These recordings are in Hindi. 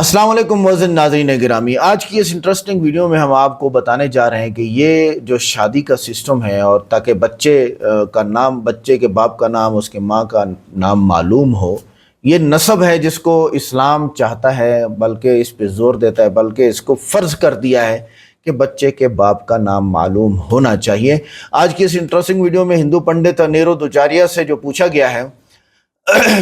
अस्सलाम वालेकुम मोअज़्ज़िज़ नाज़रीन गिरामी। आज की इस इंटरेस्टिंग वीडियो में हम आपको बताने जा रहे हैं कि ये जो शादी का सिस्टम है और ताकि बच्चे का नाम, बच्चे के बाप का नाम, उसके माँ का नाम मालूम हो, ये नस्ब है जिसको इस्लाम चाहता है, बल्कि इस पे ज़ोर देता है, बल्कि इसको फ़र्ज़ कर दिया है कि बच्चे के बाप का नाम मालूम होना चाहिए। आज की इस इंटरेस्टिंग वीडियो में हिंदू पंडित अनिरुद्ध से जो पूछा गया है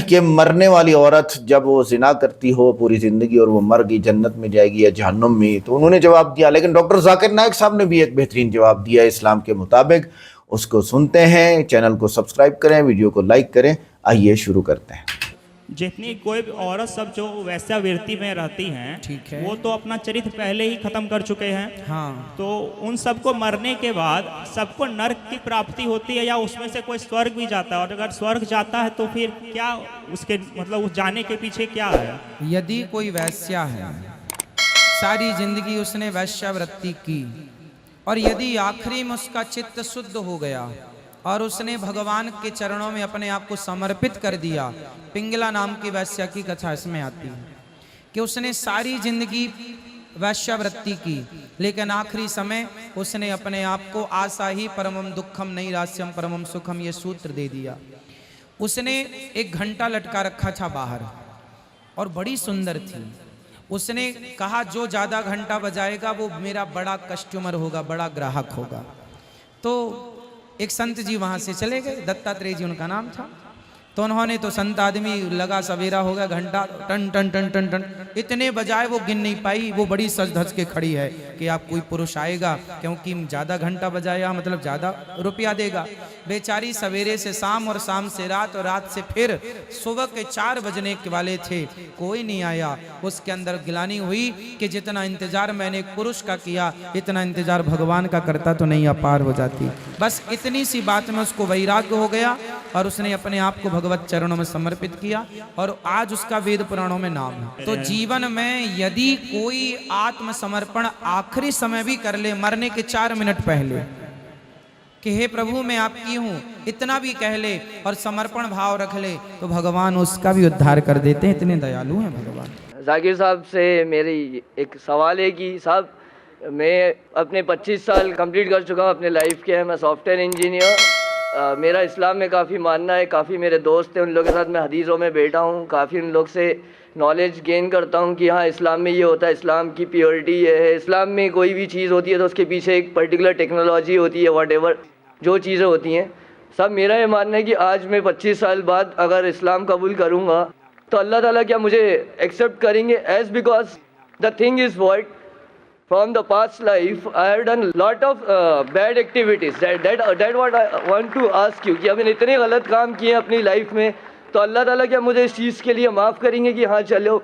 कि मरने वाली औरत जब वो जिना करती हो पूरी ज़िंदगी और वो मर गई, जन्नत में जाएगी या जहन्नुम में, तो उन्होंने जवाब दिया। लेकिन डॉक्टर जाकिर नाइक साहब ने भी एक बेहतरीन जवाब दिया इस्लाम के मुताबिक। उसको सुनते हैं। चैनल को सब्सक्राइब करें, वीडियो को लाइक करें। आइए शुरू करते हैं। जितनी कोई भी औरत सब जो वैश्यावृत्ति में रहती हैं, ठीक है, वो तो अपना चरित्र पहले ही खत्म कर चुके हैं। हाँ, तो उन सबको मरने के बाद सबको नर्क की प्राप्ति होती है या उसमें से कोई स्वर्ग भी जाता है? और अगर स्वर्ग जाता है तो फिर क्या उसके मतलब उस जाने के पीछे क्या है? यदि कोई वैश्या है, सारी जिंदगी उसने वैश्यावृत्ति की, और यदि आखिरी में उसका चित्त शुद्ध हो गया और उसने भगवान के चरणों में अपने आप को समर्पित कर दिया। पिंगला नाम की वैश्या की कथा इसमें आती है कि उसने सारी जिंदगी वैश्यावृत्ति की, लेकिन आखिरी समय उसने अपने आप को आशा ही परमम दुखम नैरास्यम परमम सुखम ये सूत्र दे दिया। उसने एक घंटा लटका रखा था बाहर और बड़ी सुंदर थी। उसने कहा जो ज़्यादा घंटा बजाएगा वो मेरा बड़ा कस्टमर होगा, बड़ा ग्राहक होगा। तो एक संत जी वहाँ से चले गए, दत्तात्रेय जी उनका नाम था। तो उन्होंने तो संत आदमी, लगा सवेरा हो गया, घंटा टन टन टन टन टन इतने बजाए वो गिन नहीं पाई। वो बड़ी सज धज के खड़ी है कि आप कोई पुरुष आएगा, क्योंकि ज़्यादा घंटा बजाया मतलब ज़्यादा रुपया देगा। बेचारी सवेरे से शाम और शाम से रात और रात से फिर सुबह के 4 बजने के वाले थे, कोई नहीं आया। उसके अंदर गिलानी हुई कि जितना इंतजार मैंने एक पुरुष का किया, इतना इंतजार भगवान का करता तो नहीं अपार हो जाती। बस इतनी सी बात में उसको वैराग्य हो गया और उसने अपने आप को भगवत चरणों में समर्पित किया और आज उसका वेद पुराणों में नाम है। तो जीवन में यदि कोई आत्मसमर्पण आखिरी समय भी कर ले, मरने के 4 मिनट पहले, कि हे प्रभु मैं आपकी हूँ, इतना भी कह ले और समर्पण भाव रख ले, तो भगवान उसका भी उद्धार कर देते हैं। इतने दयालु हैं भगवान। जाकिर साहब से मेरी एक सवाल है कि साहब, मैं अपने 25 साल कंप्लीट कर चुका हूँ अपने लाइफ के। मैं सॉफ्टवेयर इंजीनियर। मेरा इस्लाम में काफ़ी मानना है, काफ़ी मेरे दोस्त हैं, उन लोगों के साथ मैं हदीसों में बैठा हूँ, काफ़ी उन लोग से नॉलेज गेन करता हूँ कि हाँ इस्लाम में ये होता है, इस्लाम की प्योरिटी ये है। इस्लाम में कोई भी चीज़ होती है तो उसके पीछे एक पर्टिकुलर टेक्नोलॉजी होती है, वॉट जो चीज़ें होती हैं। सब मेरा ये मानना है कि आज मैं 25 साल बाद अगर इस्लाम कबूल करूँगा तो अल्लाह ताला क्या मुझे एक्सेप्ट करेंगे? As because the thing is what from the past life I have done lot of bad activities. That what I want to ask you कि मैंने इतने गलत काम किए अपनी लाइफ में, तो अल्लाह ताला क्या मुझे इस चीज़ के लिए माफ़ करेंगे कि हाँ चलो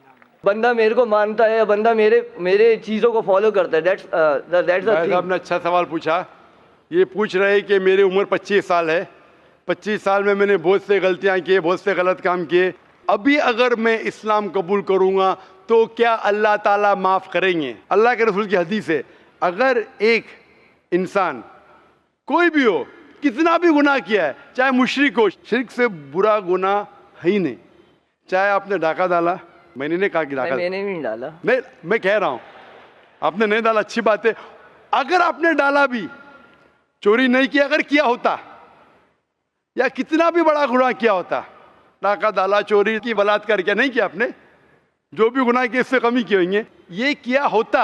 बंदा मेरे को मानता है, बंदा मेरे चीज़ों को फॉलो करता है? दैट्स आपने अच्छा सवाल पूछा। ये पूछ रहे कि मेरी उम्र 25 साल है, 25 साल में मैंने बहुत से गलतियाँ की, बहुत से गलत काम किए। अभी अगर मैं इस्लाम कबूल करूँगा तो क्या अल्लाह ताला माफ़ करेंगे? अल्लाह के रसूल की हदीस है, अगर एक इंसान कोई भी हो, कितना भी गुनाह किया है, चाहे मुशरिक हो, शिर्क से बुरा गुनाह है ही नहीं। चाहे आपने डाका डाला, मैंने नहीं कहा कि डाका, मैंने नहीं डाला, नहीं मैं कह रहा हूँ आपने नहीं डाला, अच्छी बात है। अगर आपने डाला भी, चोरी नहीं किया, अगर किया होता या कितना भी बड़ा गुनाह किया होता, डाका डाला, चोरी की, बलात्कार किया, नहीं किया आपने, जो भी गुनाह किए इससे कमी की होंगे, ये किया होता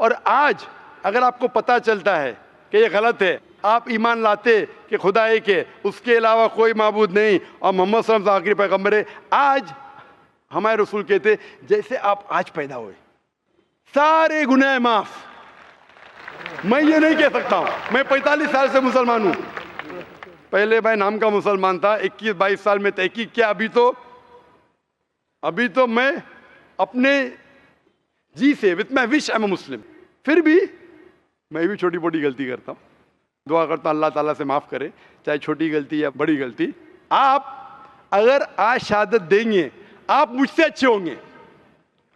और आज अगर आपको पता चलता है कि ये गलत है, आप ईमान लाते कि खुदा एक है, उसके अलावा कोई माबूद नहीं और मोहम्मद सल्लल्लाहु अलैहि वसल्लम आखिरी पैगंबर है, आज हमारे रसूल कहते जैसे आप आज पैदा हुए, सारे गुनाह माफ। मैं ये नहीं कह सकता हूँ, मैं 45 साल से मुसलमान हूँ। पहले भाई नाम का मुसलमान था, 21-22 साल में तहकीक किया। अभी तो मैं अपने जी से with my wish I am Muslim. फिर भी मैं भी छोटी मोटी गलती करता हूँ, दुआ करता हूँ अल्लाह ताला से माफ़ करे, चाहे छोटी गलती या बड़ी गलती। आप अगर आज शहादत देंगे, आप मुझसे अच्छे होंगे,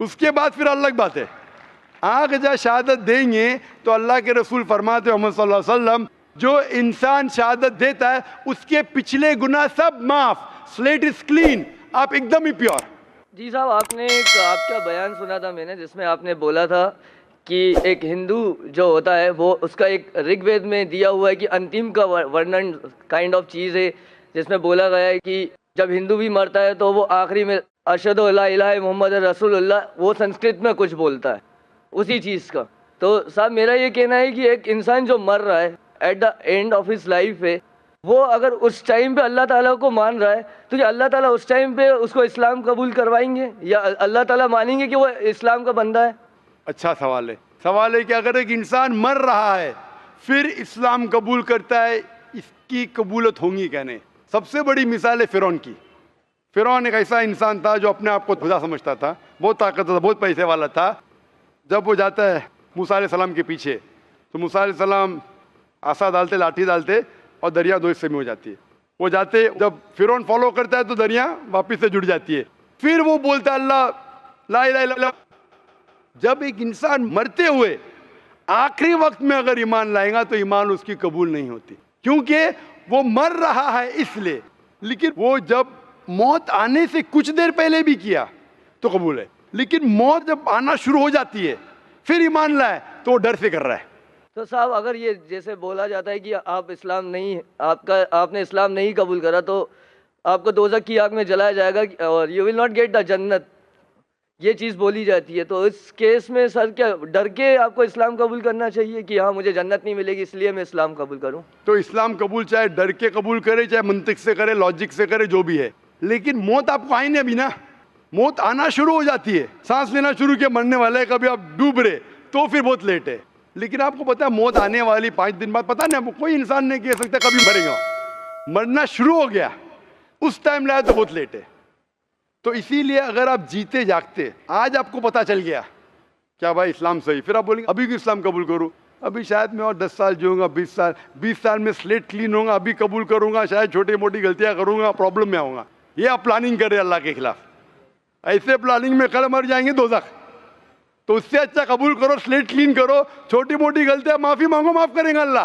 उसके बाद फिर अलग बात है। आग जब शहादत देंगे तो अल्लाह के रसूल फरमाते मोहम्मद सल्लल्लाहु अलैहि वसल्लम, जो इंसान शहादत देता है उसके पिछले गुनाह सब माफ, स्लेट इज क्लीन, आप एकदम ही प्योर। जी साहब, आपने एक आपका बयान सुना था मैंने, जिसमें आपने बोला था कि एक हिंदू जो होता है वो उसका एक ऋग्वेद में दिया हुआ है कि अंतिम का वर्णन काइंड ऑफ चीज़ है, जिसमें बोला गया है कि जब हिंदू भी मरता है तो वो आखिरी में अशहदु अल्ला इलाहा मोहम्मद रसूलुल्लाह, वो संस्कृत में कुछ बोलता है उसी चीज़ का। तो साहब मेरा ये कहना है कि एक इंसान जो मर रहा है at the end of his life है, वो अगर उस टाइम पे अल्लाह ताला को मान रहा है तो क्या अल्लाह ताला उस टाइम पे उसको इस्लाम कबूल करवाएंगे, या अल्लाह ताला मानेंगे कि वो इस्लाम का बंदा है? अच्छा सवाल है। सवाल है कि अगर एक इंसान मर रहा है फिर इस्लाम कबूल करता है, इसकी कबूलत होंगी कहने। सबसे बड़ी मिसाल है फ़िरौन की। फ़िरौन एक ऐसा इंसान था जो अपने आप को खुदा समझता था, बहुत ताकतवर था, बहुत पैसे वाला था। जब वो जाता है मूसा अलैहिस्सलाम के पीछे तो मूसा अलैहिस्सलाम आसा डालते, लाठी डालते और दरिया दो हिस्से में हो जाती है। वो जाते, जब फ़िरौन फॉलो करता है तो दरिया वापस से जुड़ जाती है। फिर वो बोलता है अल्लाह ला इलाहा इल्लल्लाह। जब एक इंसान मरते हुए आखिरी वक्त में अगर ईमान लाएगा तो ईमान उसकी कबूल नहीं होती, क्योंकि वो मर रहा है इसलिए। लेकिन वो जब मौत आने से कुछ देर पहले भी किया तो कबूल है, लेकिन मौत जब आना शुरू हो जाती है फिर ईमान लाए तो वो डर से कर रहा है। तो साहब अगर ये जैसे बोला जाता है कि आप इस्लाम नहीं, आपने इस्लाम नहीं कबूल करा तो आपको दोज़ख की आग में जलाया जाएगा और you will not get the जन्नत, ये चीज़ बोली जाती है। तो इस केस में सर क्या डर के आपको इस्लाम कबूल करना चाहिए कि हाँ मुझे जन्नत नहीं मिलेगी इसलिए मैं इस्लाम कबूल करूँ? तो इस्लाम कबूल चाहे डर के कबूल करे, चाहे मंतिक से करे, लॉजिक से करे, जो भी है, लेकिन मौत आपको आई नहीं अभी ना। मौत आना शुरू हो जाती है, सांस लेना शुरू किया, मरने वाला है, कभी आप डूब रहे तो फिर बहुत लेट है। लेकिन आपको पता है मौत आने वाली 5 दिन बाद, पता नहीं, कोई इंसान नहीं कह सकता कभी मरेगा। मरना शुरू हो गया उस टाइम लाया तो बहुत लेट है। तो इसीलिए अगर आप जीते जागते आज आपको पता चल गया क्या भाई इस्लाम सही, फिर आप बोलेंगे अभी क्यों इस्लाम कबूल करूँ, अभी शायद मैं और 10 साल जीऊँगा, 20 साल में स्लेट क्लीन होगा, अभी कबूल करूँगा, शायद छोटी मोटी गलतियाँ करूँगा, प्रॉब्लम में आऊँगा। ये आप प्लानिंग कर रहे हैं अल्लाह के खिलाफ। ऐसे प्लानिंग में कल मर जाएंगे दोज़ख। तो उससे अच्छा कबूल करो, स्लेट क्लीन करो, छोटी मोटी गलतियां माफी मांगो, माफ करेगा अल्लाह।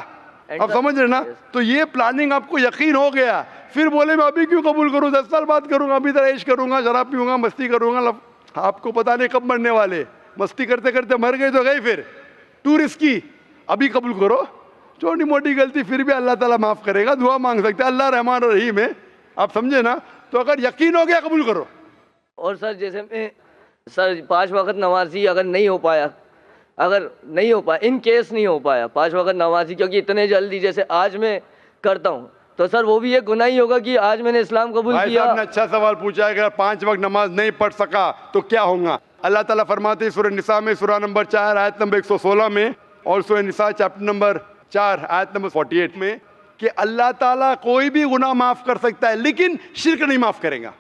आप समझ रहे ना? तो ये प्लानिंग आपको यकीन हो गया, फिर बोले मैं अभी क्यों कबूल करूं, 10 साल बाद करूंगा, अभी तरह ऐश करूंगा, शराब पीऊंगा, मस्ती करूंगा। आपको पता नहीं कब मरने वाले, मस्ती करते करते मर गए तो गए, फिर टू रिस्की। अभी कबूल करो, छोटी मोटी गलती फिर भी अल्लाह ताला माफ करेगा, दुआ मांग सकते हैं, अल्लाह रहमान रहीम है। आप समझे ना? तो अगर यकीन हो गया कबूल करो। और सर जैसे मैं सर 5 वक्त नमाजी अगर नहीं हो पाया, इन केस नहीं हो पाया 5 वक्त नमाजी, क्योंकि इतने जल्दी जैसे आज मैं करता हूँ, तो सर वो भी एक गुनाह ही होगा कि आज मैंने इस्लाम कबूल किया। आपने अच्छा सवाल पूछा है, अगर 5 वक्त नमाज नहीं पढ़ सका तो क्या होगा? अल्लाह ताला फरमाते हैं सूरह निसा में, सूरह नंबर 4 आयत नंबर 116 में, और सूरह निसा चैप्टर नंबर 4 आयत नंबर 48 में, कि अल्लाह ताला कोई भी गुनाह माफ कर सकता है लेकिन शिर्क नहीं माफ करेगा।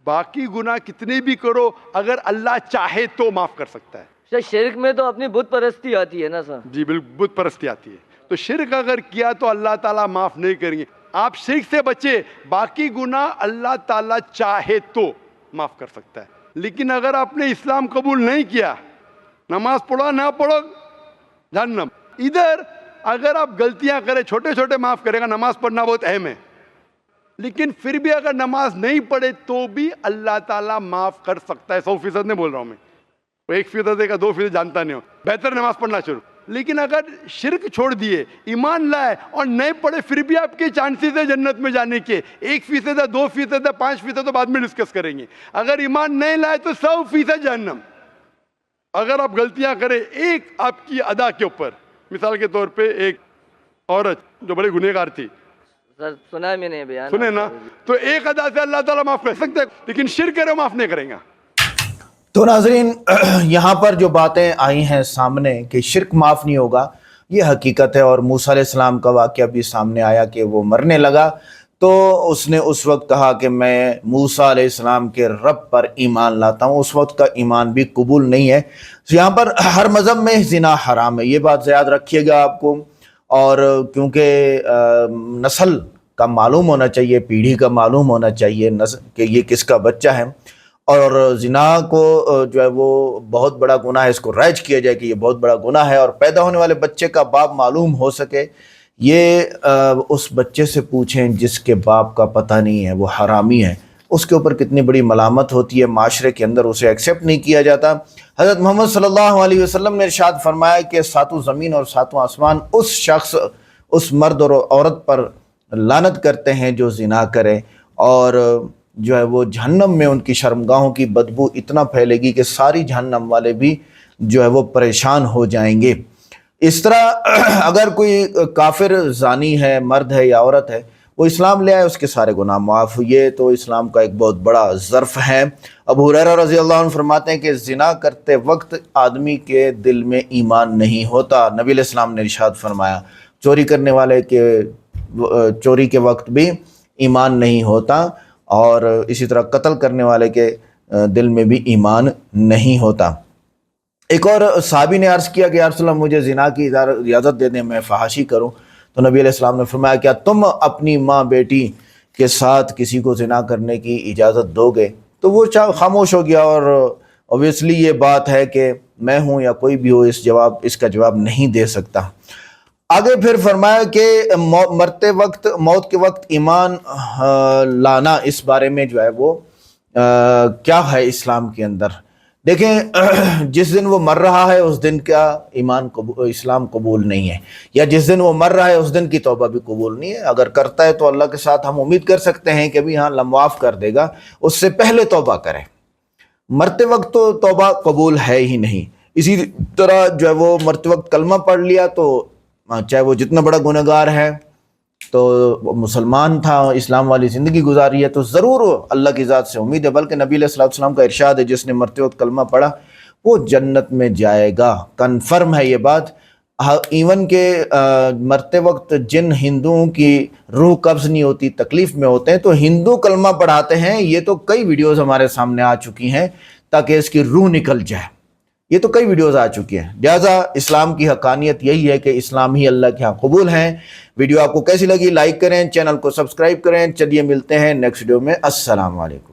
बाकी गुनाह कितने भी करो, अगर अल्लाह चाहे तो माफ कर सकता है। सर शिर्क में तो अपनी बुत परस्ती आती है ना सर? जी बिल्कुल, बुत परस्ती आती है। तो शिर्क अगर किया तो अल्लाह ताला माफ नहीं करेंगे। आप शिर्क से बचे, बाकी गुनाह अल्लाह ताला चाहे तो माफ कर सकता है। लेकिन अगर आपने इस्लाम कबूल नहीं किया, नमाज पढ़ो ना पढ़ो जहन्नम। इधर अगर आप गलतियां करें, छोटे छोटे माफ करेगा, नमाज पढ़ना बहुत अहम है, लेकिन फिर भी अगर नमाज नहीं पढ़े तो भी अल्लाह ताला माफ कर सकता है। 100% नहीं बोल रहा हूं मैं, 1% का 2% जानता नहीं हो, बेहतर नमाज पढ़ना शुरू। लेकिन अगर शिर्क छोड़ दिए, ईमान लाए और नहीं पढ़े, फिर भी आपके चांसेस है जन्नत में जाने के। 1% है, 2% है, 5% तो बाद में डिस्कस करेंगे। अगर ईमान नहीं लाए तो 100% जहन्नम। अगर आप गलतियां करें एक आपकी अदा के ऊपर, मिसाल के तौर पे एक औरत जो बड़ी गुनहगार थी, सर सुना है मैंने बयान, सुने ना, तो एक अदा से अल्लाह ताला माफ कर सकते हैं, लेकिन शिर्क करे माफ नहीं करेंगे। तो नाजरीन, यहाँ पर जो बातें आई हैं सामने कि शिर्क माफ़ नहीं होगा, ये हकीकत है। और मूसा अलैहिस्सलाम का वाक़या भी सामने आया कि वो मरने लगा तो उसने उस वक्त कहा कि मैं मूसा अलैहिस्सलाम के रब पर ईमान लाता हूँ। उस वक्त का ईमान भी कबूल नहीं है। तो यहाँ पर हर मज़हब में ज़िना हराम है, ये बात याद रखिएगा आपको। और क्योंकि नस्ल का मालूम होना चाहिए, पीढ़ी का मालूम होना चाहिए कि ये किसका बच्चा है। और ज़िना को जो है वो बहुत बड़ा गुनाह है, इसको राइज किया जाए कि ये बहुत बड़ा गुनाह है। और पैदा होने वाले बच्चे का बाप मालूम हो सके, ये उस बच्चे से पूछें जिसके बाप का पता नहीं है, वो हरामी है, उसके ऊपर कितनी बड़ी मलामत होती है, माशरे के अंदर उसे एक्सेप्ट नहीं किया जाता। हज़रत मोहम्मद सल्लल्लाहु अलैहि वसल्लम ने इरशाद फरमाया कि सातों ज़मीन और सातों आसमान उस शख्स, उस मर्द और औरत पर लानत करते हैं जो ज़िना करे, और जो है वो जहन्नम में उनकी शर्मगाहों की बदबू इतना फैलेगी कि सारी जहन्नम वाले भी जो है वो परेशान हो जाएंगे। इस तरह अगर कोई काफिर ज़ानी है, मर्द है या औरत है, वो इस्लाम ले आए, उसके सारे गुनाह माफ़। ये तो इस्लाम का एक बहुत बड़ा ज़र्फ़ है। अबू हुरैरा रज़ी अल्लाह अन्हु फरमाते हैं कि ज़िना करते वक्त आदमी के दिल में ईमान नहीं होता। नबी अलैहिस्सलाम ने इरशाद फरमाया चोरी करने वाले के चोरी के वक्त भी ईमान नहीं होता, और इसी तरह कत्ल करने वाले के दिल में भी ईमान नहीं होता। एक और साहबी ने अर्ज़ किया कि या रसूलल्लाह मुझे ज़िना की इजाज़त दे दें, मैं फ़हाशी करूं। तो नबी अलैहिस्सलाम ने फरमाया क्या तुम अपनी माँ बेटी के साथ किसी को ज़िना करने की इजाज़त दोगे? तो वो खामोश हो गया, और ऑब्वियसली ये बात है कि मैं हूँ या कोई भी हो इसका जवाब नहीं दे सकता। आगे फिर फरमाया कि मरते वक्त, मौत के वक्त ईमान लाना, इस बारे में जो है वो क्या है इस्लाम के अंदर। देखें, जिस दिन वो मर रहा है उस दिन का इस्लाम कबूल नहीं है, या जिस दिन वो मर रहा है उस दिन की तौबा भी कबूल नहीं है। अगर करता है तो अल्लाह के साथ हम उम्मीद कर सकते हैं कि भी हाँ माफ़ कर देगा, उससे पहले तौबा करें। मरते वक्त तो तौबा कबूल है ही नहीं। इसी तरह जो है वो मरते वक्त कलमा पढ़ लिया तो चाहे वो जितना बड़ा गुनहगार है, तो मुसलमान था, इस्लाम वाली ज़िंदगी गुजारी है, तो ज़रूर अल्लाह की ज़ात से उम्मीद है। बल्कि नबी अलैहि सल्लम का इरशाद है जिसने मरते वक्त कलमा पढ़ा वो जन्नत में जाएगा, कन्फर्म है ये बात। इवन के मरते वक्त जिन हिंदुओं की रूह कब्ज़ नहीं होती, तकलीफ़ में होते हैं, तो हिंदू कलमा पढ़ाते हैं। ये तो कई वीडियोज़ हमारे सामने आ चुकी हैं ताकि इसकी रूह निकल जाए। ये तो कई वीडियोज़ आ चुकी हैं। लिहाजा इस्लाम की हकानियत यही है कि इस्लाम ही अल्लाह के यहाँ कबूल है। वीडियो आपको कैसी लगी लाइक करें, चैनल को सब्सक्राइब करें। चलिए मिलते हैं नेक्स्ट वीडियो में। अस्सलाम वालेकुम।